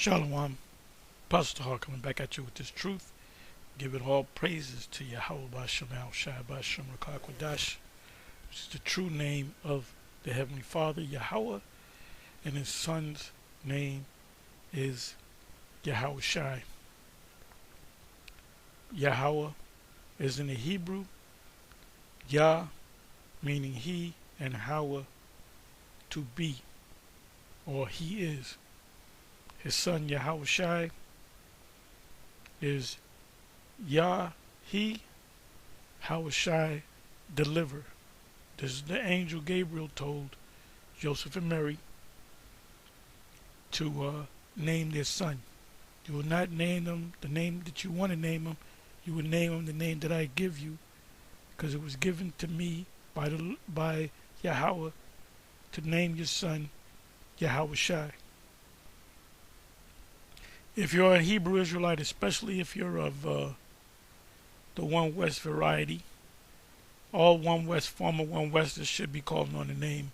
Shalom, Pastor Hall coming back at you with this truth. Give it all praises to Yahweh Bashem Al Shai Bashem Rakakwadash, which is the true name of the Heavenly Father, Yahweh, and his son's name is Yahweh Shai. Yahweh is in the Hebrew, Yah meaning he, and Hawa to be, or he is. His son Yahweh Shai is Yah, he, Hawah Shai, deliver. This is the angel Gabriel told Joseph and Mary to name their son. You will not name them the name that you want to name them. You will name them the name that I give you, because it was given to me by Yahweh to name your son Yahweh Shai. If you're a Hebrew Israelite, especially if you're of the One West variety, all One West, former One Westers should be calling on the name.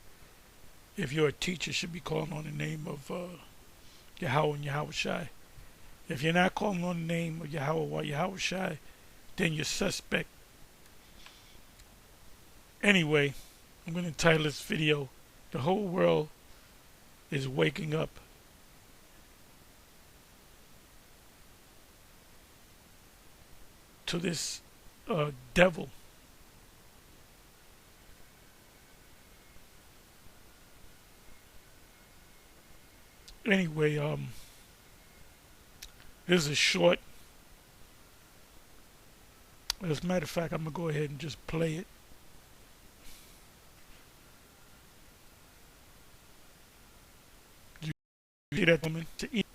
If you're a teacher, should be calling on the name of Yahweh and Yahweh Shai. If you're not calling on the name of Yahweh or Yahweh Shai, then you're suspect. Anyway, I'm going to title this video, "The Whole World is Waking Up to this devil." Anyway, this is a short. As a matter of fact, I'm going to go ahead and just play it. You see that woman to eat?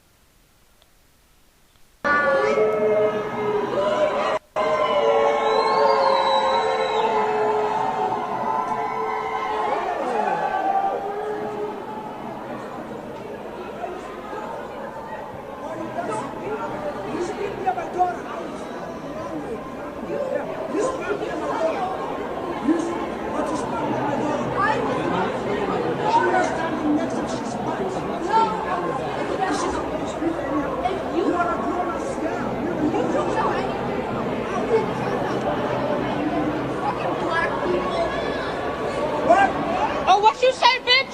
Oh, what you say, bitch?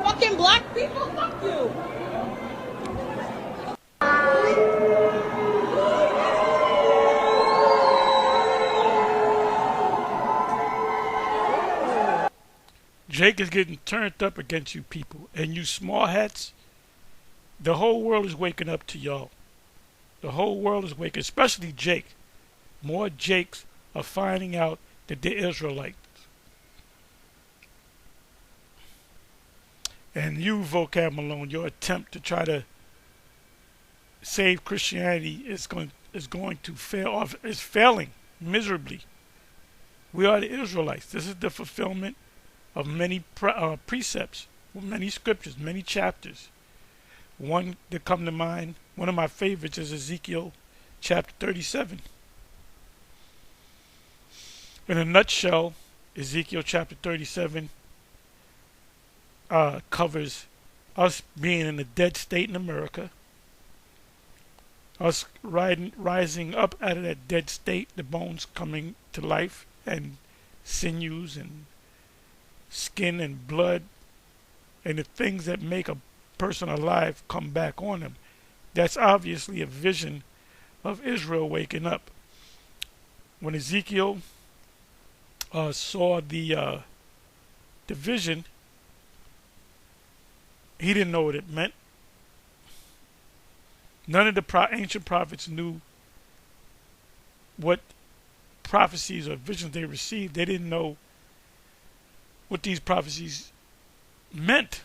Fucking black people? Fuck you. Jake is getting turned up against you people, and you small hats. The whole world is waking up to y'all. The whole world is waking, especially Jake. More Jakes are finding out that they're Israelites. And you, Vocab Malone, your attempt to try to save Christianity is going to fail off. It's failing miserably. We are the Israelites. This is the fulfillment of many precepts, many scriptures, many chapters. One that come to mind, one of my favorites, is Ezekiel chapter 37. In a nutshell, Ezekiel chapter 37 covers us being in a dead state in America, us rising up out of that dead state, the bones coming to life, and sinews and skin and blood, and the things that make a person alive come back on them. That's obviously a vision of Israel waking up. When Ezekiel saw the vision, he didn't know what it meant. None of the ancient prophets knew what prophecies or visions they received. They didn't know what these prophecies meant.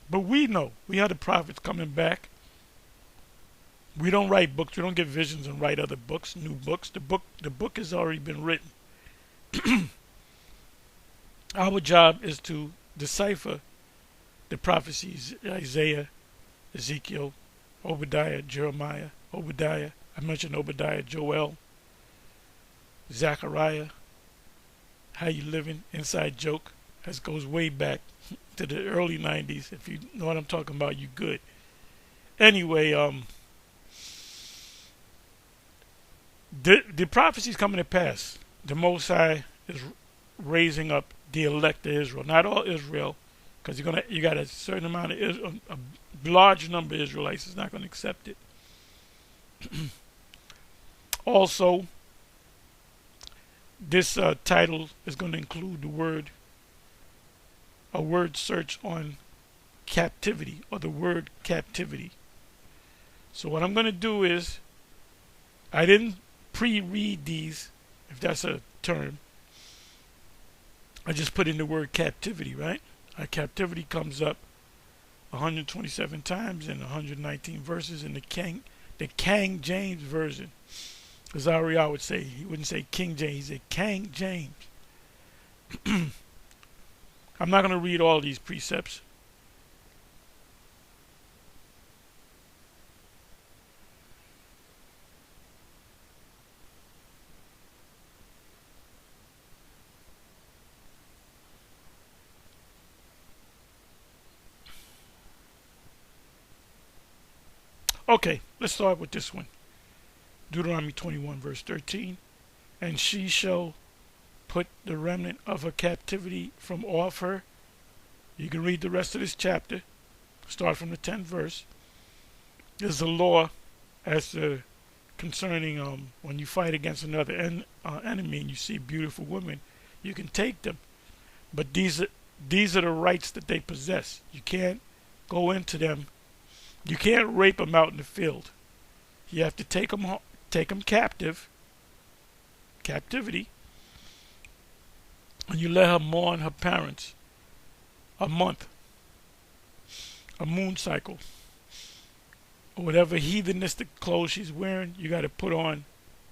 But we know. We are the prophets coming back. We don't write books. We don't get visions and write other books, new books. The book has already been written. Our job is to decipher the prophecies: Isaiah, Ezekiel, Obadiah, Jeremiah, Obadiah. I mentioned Obadiah, Joel, Zechariah. How You Living? Inside joke. That goes way back to the early 90s. If you know what I'm talking about, you good. Anyway, the prophecy is coming to pass. The Most High is raising up the elect of Israel, not all Israel, because you got a certain amount of Israel, a large number of Israelites is not going to accept it. Also, this title is going to include a word search on captivity, or the word captivity. So what I'm going to do is, I didn't pre-read these, if that's a term. I just put in the word captivity, right? Captivity comes up 127 times in 119 verses in the King James version. As Ariel would say, he wouldn't say King James, he said King James. I'm not going to read all these precepts. Okay, let's start with this one. Deuteronomy 21, verse 13. And she shall put the remnant of her captivity from off her. You can read the rest of this chapter. Start from the 10th verse. There's a law as to concerning when you fight against another enemy and you see beautiful women, you can take them. But these are the rights that they possess. You can't go into them. You can't rape them out in the field. You have to take them captivity, and you let her mourn her parents a month, a moon cycle, or whatever heathenistic clothes she's wearing. You got to put on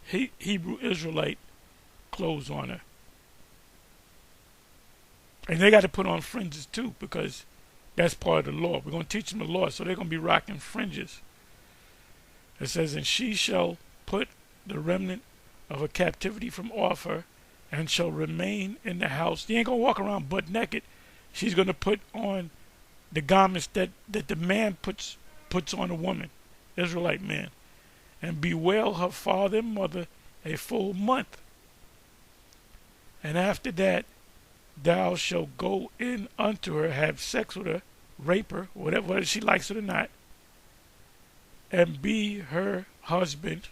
Hebrew Israelite clothes on her, and they got to put on fringes too, because that's part of the law. We're going to teach them the law, so they're going to be rocking fringes. It says, and she shall put the remnant of her captivity from off her, and shall remain in the house. She ain't going to walk around butt naked. She's going to put on the garments that the man puts on a woman, Israelite man, and bewail her father and mother a full month. And after that, thou shalt go in unto her, have sex with her, rape her, whether she likes it or not, and be her husband,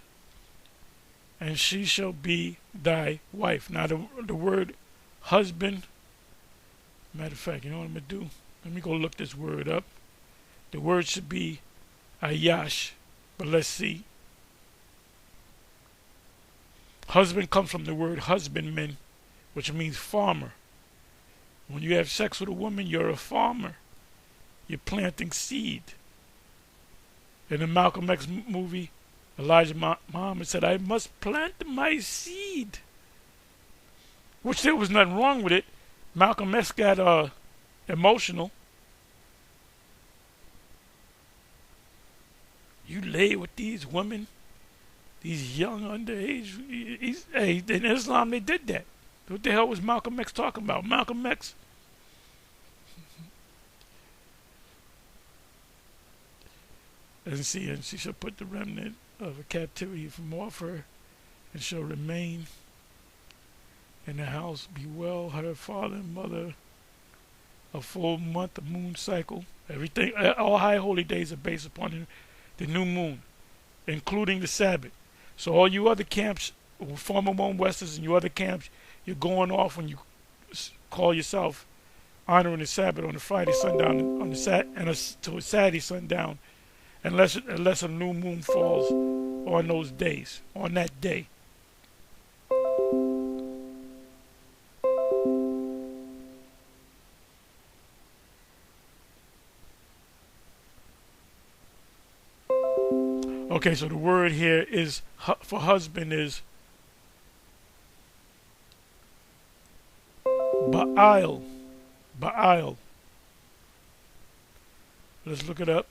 and she shall be thy wife. Now the word husband, matter of fact, you know what I'm going to do? Let me go look this word up. The word should be ayash, but let's see. Husband comes from the word husbandman, which means farmer. When you have sex with a woman, you're a farmer. You're planting seed. In the Malcolm X movie, Elijah Muhammad said, I must plant my seed. Which there was nothing wrong with it. Malcolm X got emotional. You lay with these women, these young underage. Hey, in Islam they did that. What the hell was Malcolm X talking about? Malcolm X. And she shall put the remnant of a captivity from off her, and shall remain in the house, bewail her father and mother a full month, a moon cycle. Everything, all high holy days are based upon the new moon, including the Sabbath. So all you other camps, former One Westers and you other camps, you're going off when you call yourself honoring the Sabbath on the Friday sundown, on the to a Saturday sundown, unless a new moon falls on those days, on that day. Okay, so the word here is for husband is Ba'al. Ba'al. Let's look it up.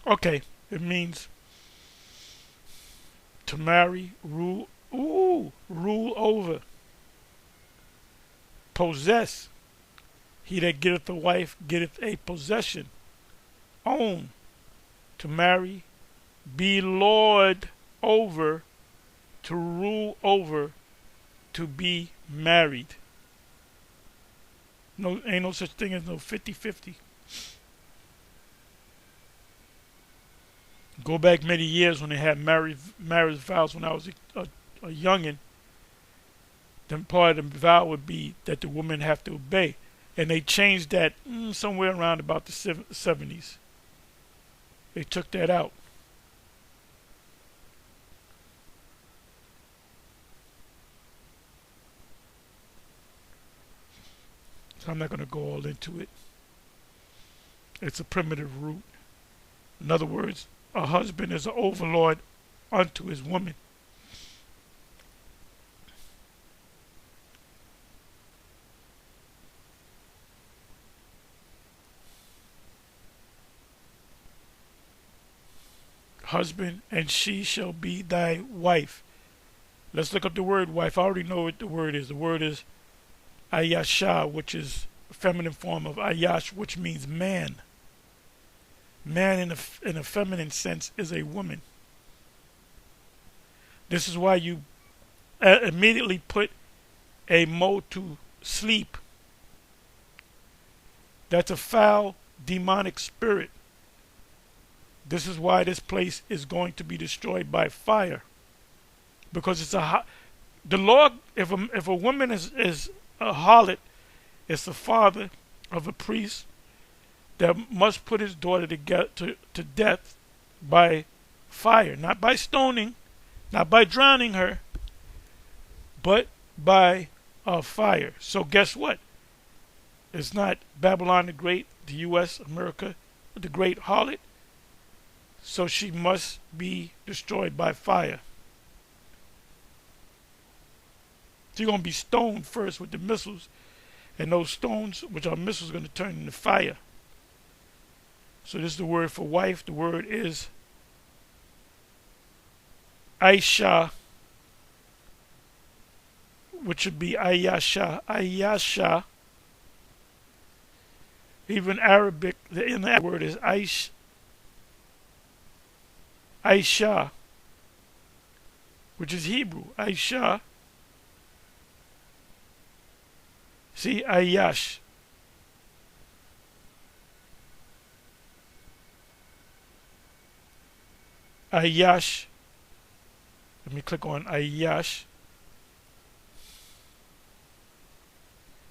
Okay, it means to marry, rule over, possess. He that getteth a wife getteth a possession. Own, to marry, be lord over, to rule over, to be married. No, ain't no such thing as no 50-50. Go back many years when they had marriage vows when I was a youngin'. Then part of the vow would be that the woman have to obey. And they changed that somewhere around about the 70s. They took that out. So I'm not going to go all into it. It's a primitive root. In other words, a husband is an overlord unto his woman. Husband, and she shall be thy wife. Let's look up the word wife. I already know what the word is. The word is ayasha, which is a feminine form of ayash, which means man. Man in a feminine sense is a woman. This is why you immediately put a mo to sleep. That's a foul demonic spirit. This is why this place is going to be destroyed by fire, because it's the Lord. If a woman is a harlot, it's the father of a priest that must put his daughter to death by fire, not by stoning, not by drowning her, but by fire. So guess what? It's not Babylon the Great, the U.S., America, the great harlot. So she must be destroyed by fire. She's going to be stoned first with the missiles, and those stones, which are missiles, are going to turn into fire. So this is the word for wife. The word is Aisha, which would be Ayasha. Ayasha. Even Arabic, in the word is Aish. Aisha, which is Hebrew. Aisha. See, Ayash. Ayash. Let me click on Ayash.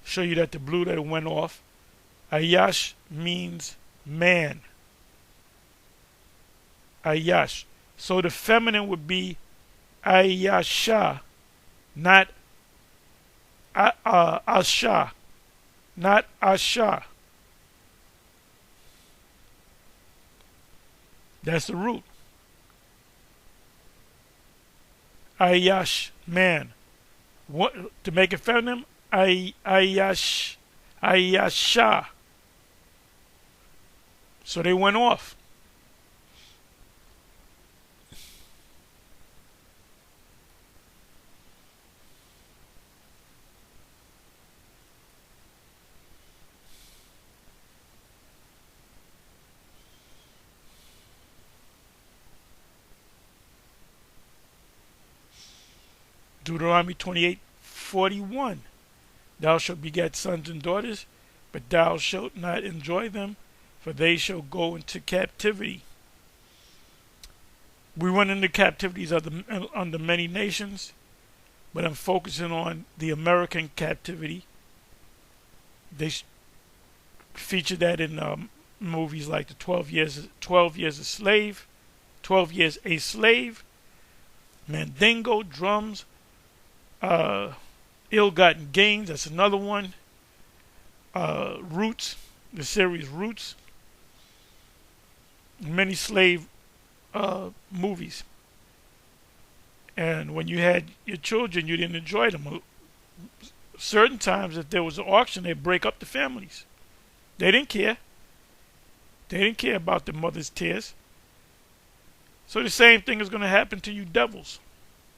Show you that the blue that went off. Ayash means man. Ayash. So the feminine would be Ayasha, not Asha, not Asha. That's the root. Ayash, man. What, to make it feminine? Ayash, Ayasha. So they went off. Deuteronomy 28:41. Thou shalt beget sons and daughters, but thou shalt not enjoy them, for they shall go into captivity. We run into captivities under many nations, but I'm focusing on the American captivity. They feature that in movies like the 12 years a slave, 12 years a slave, Mandingo, drums, ill-gotten gains. That's another one. Roots, the series Roots. Many slave movies. And when you had your children, you didn't enjoy them. Certain times, if there was an auction, they'd break up the families. They didn't care. They didn't care about the mother's tears. So the same thing is going to happen to you devils.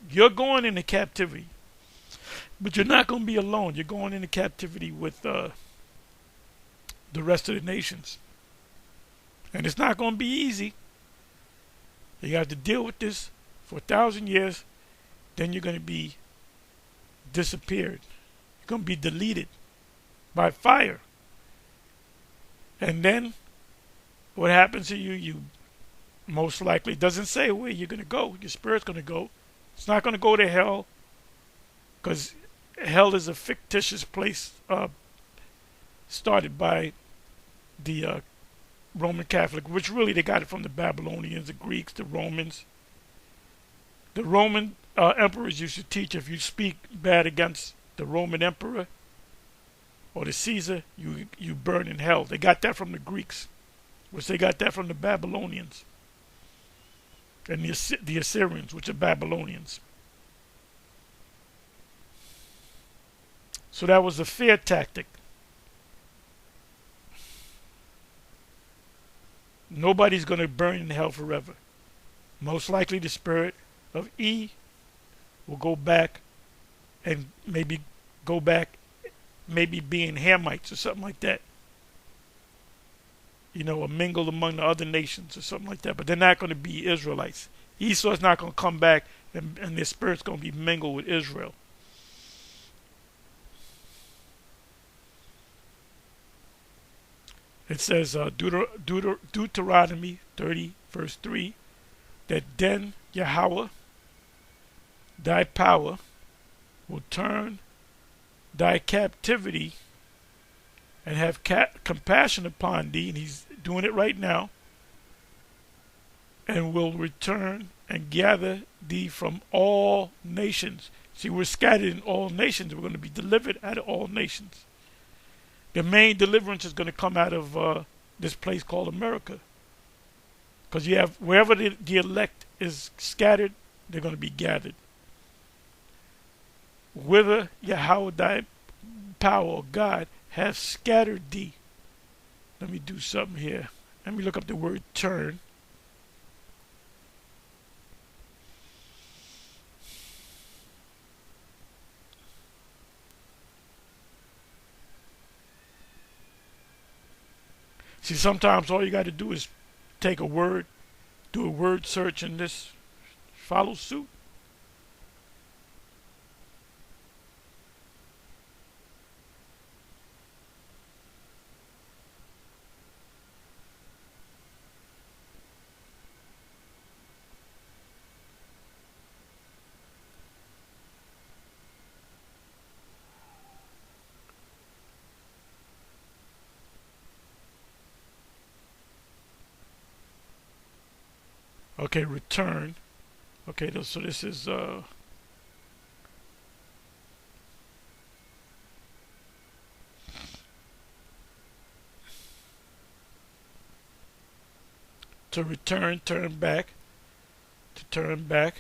You're going into captivity, but you're not going to be alone. You're going into captivity with the rest of the nations. And it's not going to be easy. You have to deal with this for 1,000 years. Then you're going to be disappeared. You're going to be deleted by fire. And then what happens to you, you most likely, doesn't say where you're going to go. Your spirit's going to go. It's not going to go to hell, because hell is a fictitious place started by the Roman Catholic, which really they got it from the Babylonians, the Greeks, the Romans. The Roman emperors used to teach, if you speak bad against the Roman emperor or the Caesar, you burn in hell. They got that from the Greeks, which they got that from the Babylonians, and the Assyrians, which are Babylonians. So that was a fear tactic. Nobody's going to burn in hell forever. Most likely the spirit of E will go back and maybe being Hamites or something like that. Or mingle among the other nations or something like that. But they're not going to be Israelites. Esau's not going to come back and their spirit's going to be mingled with Israel. It says Deuteronomy 30 verse 3 that then Yahweh thy power will turn thy captivity and have compassion upon thee, and he's doing it right now, and will return and gather thee from all nations. See, we're scattered in all nations. We're going to be delivered out of all nations. The main deliverance is going to come out of this place called America. Because you have, wherever the elect is scattered, they're going to be gathered. Whither Yahweh thy power, God, hath scattered thee. Let me do something here. Let me look up the word turn. See, sometimes all you got to do is take a word, do a word search, and this follows suit. Okay, return. Okay, so this is to return, turn back, to turn back.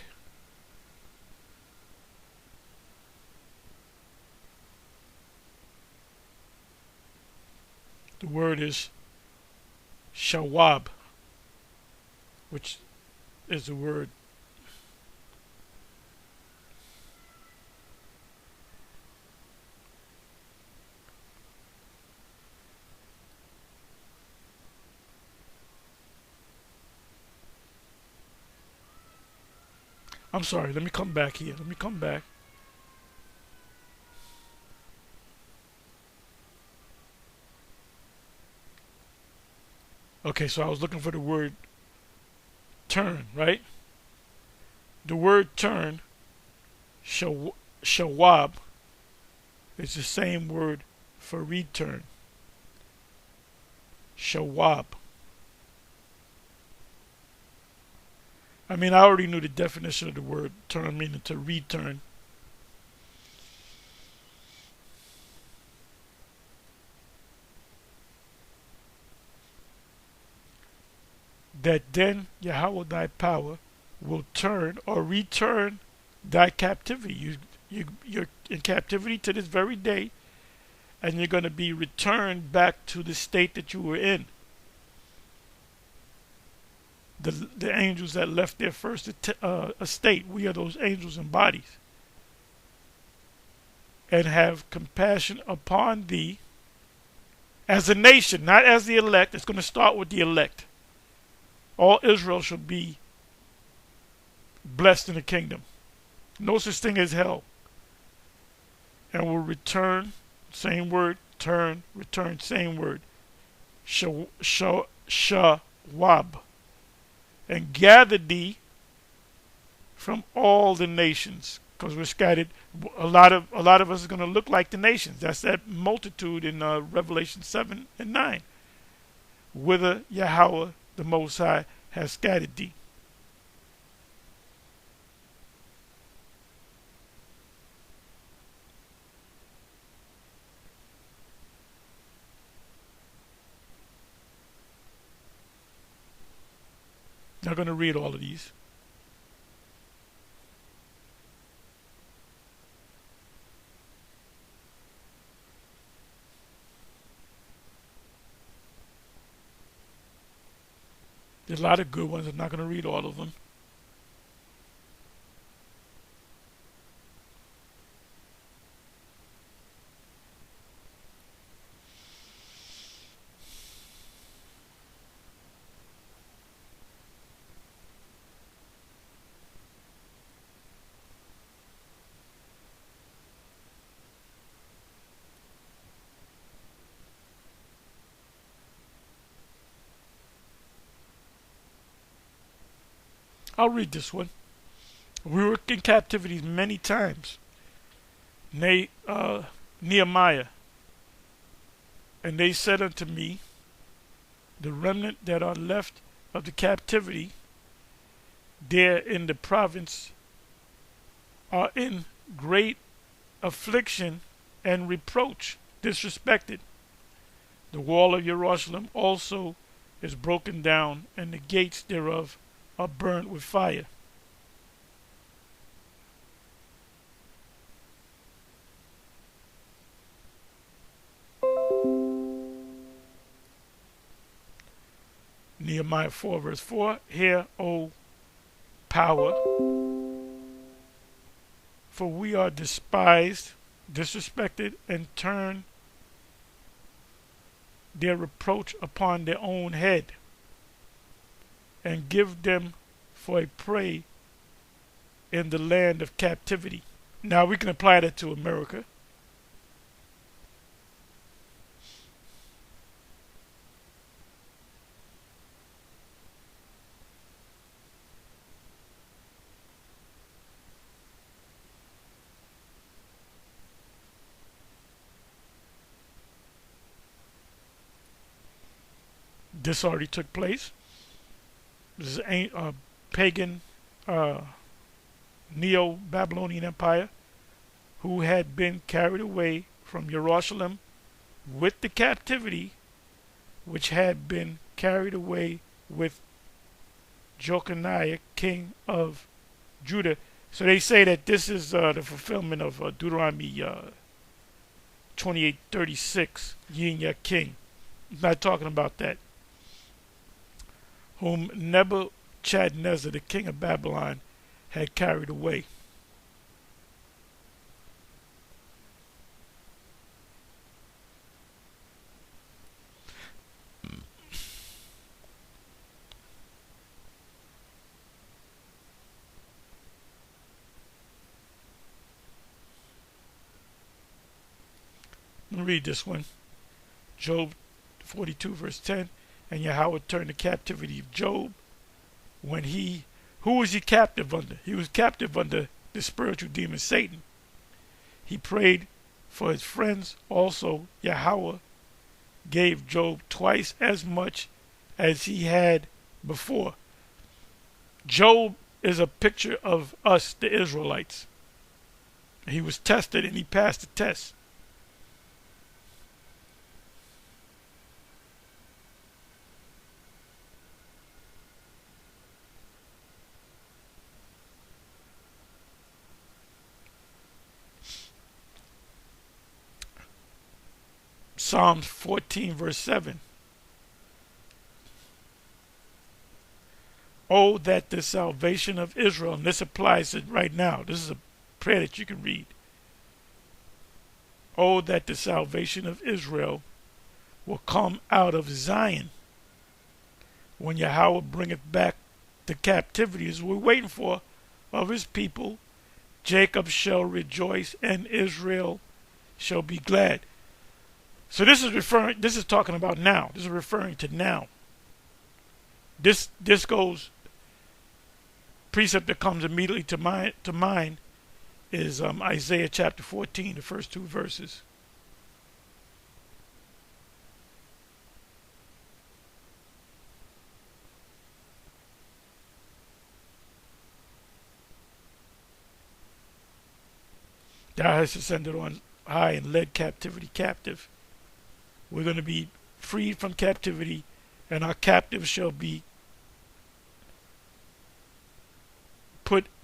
The word is shawab, which is the word I'm sorry, let me come back here. Let me come back. Okay, so I was looking for the word turn, right? The word turn, shawab, is the same word for return. Shawab. I mean, I already knew the definition of the word turn, meaning to return. That then Yahweh thy power will turn or return thy captivity. You're in captivity to this very day, and you're going to be returned back to the state that you were in. the angels that left their first estate. We are those angels in bodies. And have compassion upon thee as a nation, not as the elect. It's going to start with the elect. All Israel shall be blessed in the kingdom. No such thing as hell. And will return, same word, turn, return, same word. Shawab. And gather thee from all the nations, because we're scattered. A lot of us are going to look like the nations. That's that multitude in Revelation 7 and 9. Whither Yahweh the Most High has scattered thee. Not going to read all of these. There's a lot of good ones. I'm not going to read all of them. I'll read this one. We were in captivity many times. Nehemiah. And they said unto me, the remnant that are left of the captivity there in the province are in great affliction and reproach, disrespected. The wall of Jerusalem also is broken down, and the gates thereof are burnt with fire. Nehemiah 4 verse 4. Hear, O power, for we are despised, disrespected, and turn their reproach upon their own head, and give them for a prey in the land of captivity. Now we can apply that to America. This already took place. This is a pagan Neo-Babylonian Empire who had been carried away from Jerusalem with the captivity, which had been carried away with Jeconiah, king of Judah. So they say that this is the fulfillment of Deuteronomy 28:36, ye and your king. I'm not talking about that. Whom Nebuchadnezzar, the king of Babylon, had carried away. Let me read this one. Job 42 verse 10. And Yahweh turned the captivity of Job when who was he captive under? He was captive under the spiritual demon Satan. He prayed for his friends. Also, Yahweh gave Job twice as much as he had before. Job is a picture of us, the Israelites. He was tested and he passed the test. Psalms 14 verse 7. Oh, that the salvation of Israel, and this applies to right now. This is a prayer that you can read. Oh, that the salvation of Israel will come out of Zion when Yahweh bringeth back the captivity, as we're waiting for, of his people. Jacob shall rejoice and Israel shall be glad. So this is talking about now. This is referring to now. This goes, precept that comes immediately to mind is Isaiah chapter 14, the first two verses. Thou hast ascended on high and led captivity captive. We're going to be freed from captivity, and our captives shall be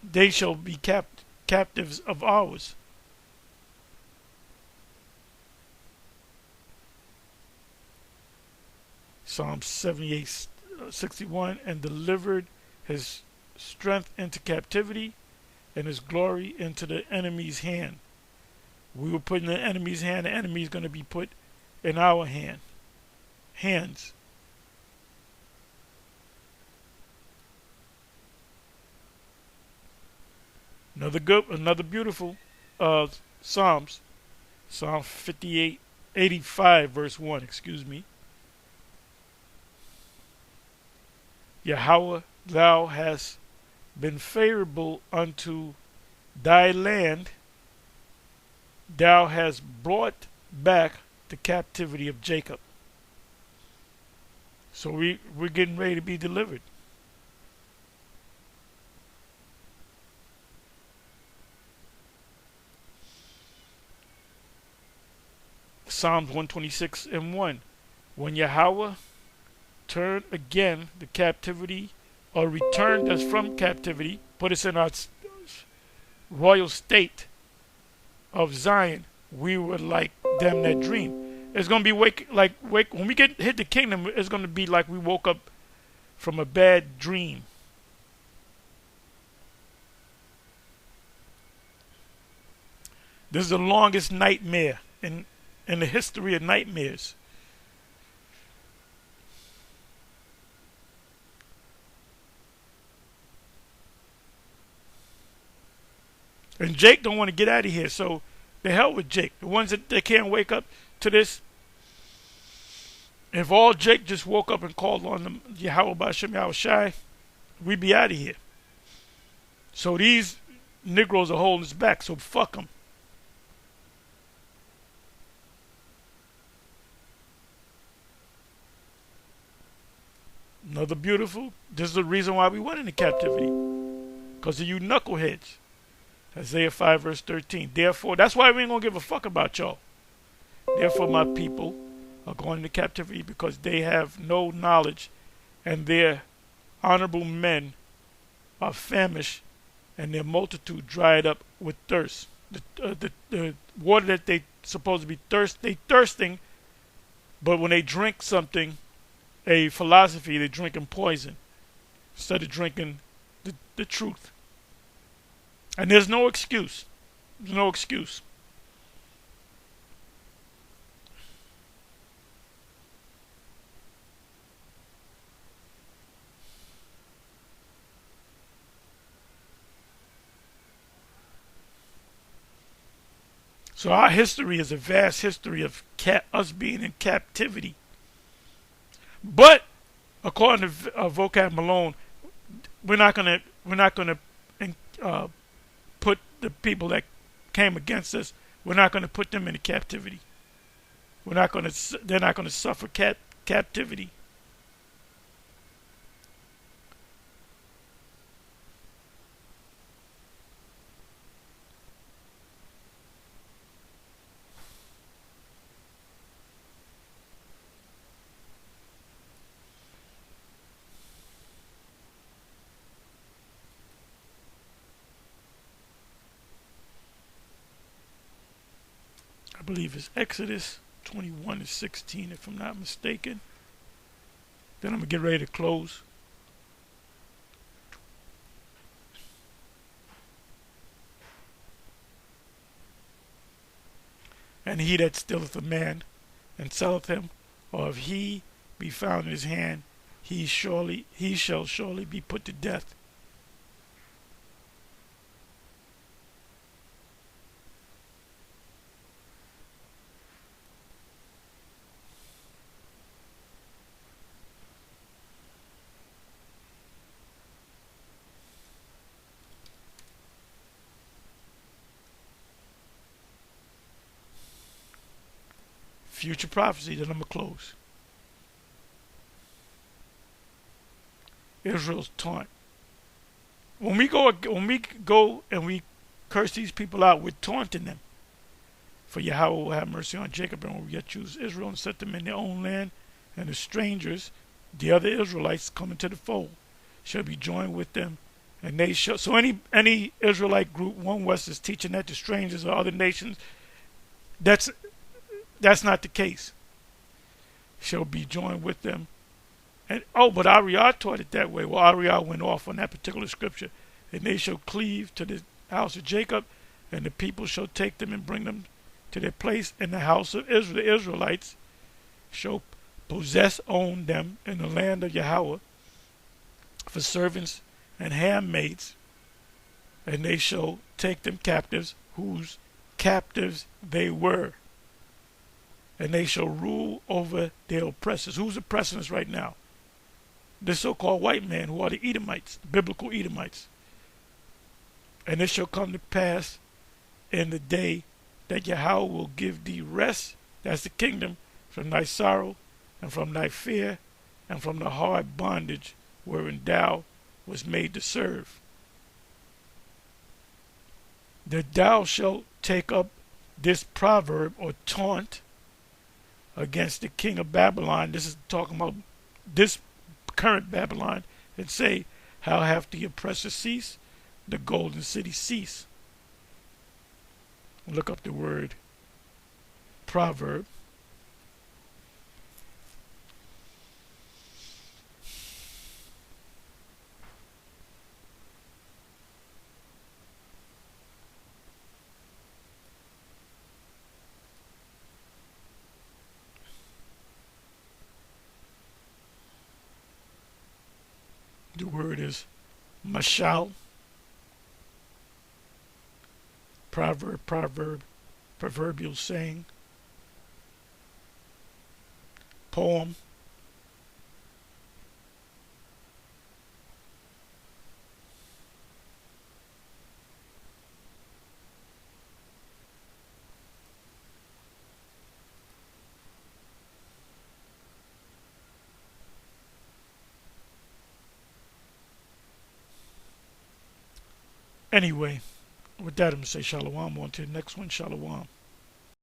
they shall be captives of ours. Psalm 78:61, and delivered his strength into captivity and his glory into the enemy's hand. We were put in the enemy's hand, the enemy is going to be put in our hands. Another beautiful Psalms. Psalm 85 verse 1, excuse me. Yahweh, thou hast been favorable unto thy land. Thou hast brought back the captivity of Jacob. So we're getting ready to be delivered. Psalms 126:1. When Yahweh turn again the captivity, or returned us from captivity, put us in our royal state of Zion, we were like them that dream. It's going to be when we hit the kingdom, it's going to be like we woke up from a bad dream. This is the longest nightmare in the history of nightmares. And Jake don't want to get out of here, so the hell with Jake. The ones that they can't wake up to this. If all Jake just woke up and called on them, Yahweh B'Shem Yahweh Shai, we'd be out of here. So these Negroes are holding us back, so fuck them. Another beautiful, this is the reason why we went into captivity. Because of you knuckleheads. Isaiah 5 verse 13. Therefore, that's why we ain't going to give a fuck about y'all. Therefore, my people are going into captivity because they have no knowledge, and their honorable men are famished, and their multitude dried up with thirst. The water that they supposed to be thirsting, but when they drink something, a philosophy, they're drinking poison instead of drinking the truth. And there's no excuse. There's no excuse. So our history is a vast history of us being in captivity. But according to Vocab Malone, we're not gonna put the people that came against us. We're not gonna put them into captivity. They're not gonna suffer captivity. I believe it's Exodus 21:16, if I'm not mistaken. Then I'm going to get ready to close. And he that stealeth a man and selleth him, or if he be found in his hand, he shall surely be put to death. Future prophecy, then I'm gonna close. Israel's taunt. When we go and we curse these people out, we're taunting them. For Yahweh will have mercy on Jacob and will yet choose Israel and set them in their own land, and the strangers, the other Israelites coming to the fold, shall be joined with them, and they shall. So any Israelite group, One West, is teaching that the strangers or other nations. That's not the case. Shall be joined with them. And but Ariah taught it that way. Well, Ariah went off on that particular scripture. And they shall cleave to the house of Jacob, and the people shall take them and bring them to their place in the house of Israel. The Israelites shall own them in the land of Yahweh for servants and handmaids, and they shall take them captives, whose captives they were. And they shall rule over their oppressors. Who's oppressing us right now? The so-called white man, who are the Edomites, the biblical Edomites. And it shall come to pass in the day that Yahweh will give thee rest, that's the kingdom, from thy sorrow, and from thy fear, and from the hard bondage wherein thou was made to serve. That thou shalt take up this proverb or taunt against the king of Babylon. This is talking about this current Babylon, and say, how hath the oppressor ceased? The golden city cease. Look up the word proverb. The word is mashal. Proverbial saying. Poem. Anyway, with that, I'm going to say shalom. On to the next one. Shalom.